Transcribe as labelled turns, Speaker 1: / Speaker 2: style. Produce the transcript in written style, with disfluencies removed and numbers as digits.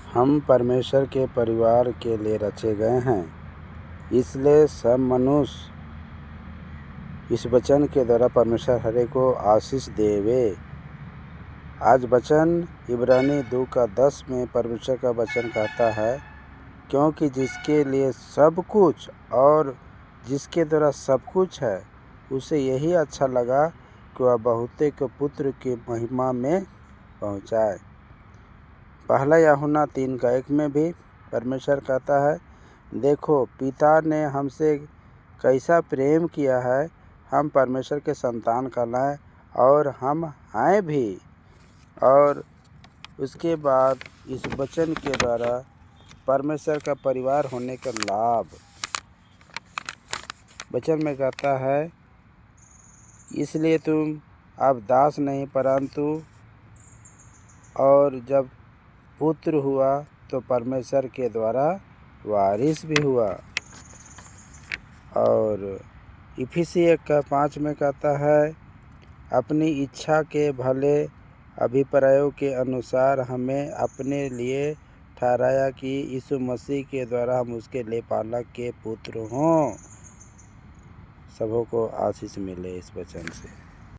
Speaker 1: हम परमेश्वर के परिवार के लिए रचे गए हैं, इसलिए सब मनुष्य इस वचन के द्वारा परमेश्वर हरे को आशीष देवे। आज वचन इब्रानी 2:10 में परमेश्वर का वचन कहता है, क्योंकि जिसके लिए सब कुछ और जिसके द्वारा सब कुछ है, उसे यही अच्छा लगा कि वह बहुतेक पुत्र की महिमा में पहुँचाए। पहला यूहन्ना 3:1 में भी परमेश्वर कहता है, देखो पिता ने हमसे कैसा प्रेम किया है, हम परमेश्वर के संतान कहलाएं और हम हैं भी। और उसके बाद इस वचन के द्वारा परमेश्वर का परिवार होने का लाभ वचन में कहता है, इसलिए तुम अब दास नहीं परंतु और जब पुत्र हुआ तो परमेश्वर के द्वारा वारिस भी हुआ। और इफिसी 1:5 में कहता है, अपनी इच्छा के भले अभिप्रायों के अनुसार हमें अपने लिए ठहराया कि यीशु मसीह के द्वारा हम उसके ले पालक के पुत्र हों। सबों को आशीष मिले इस वचन से।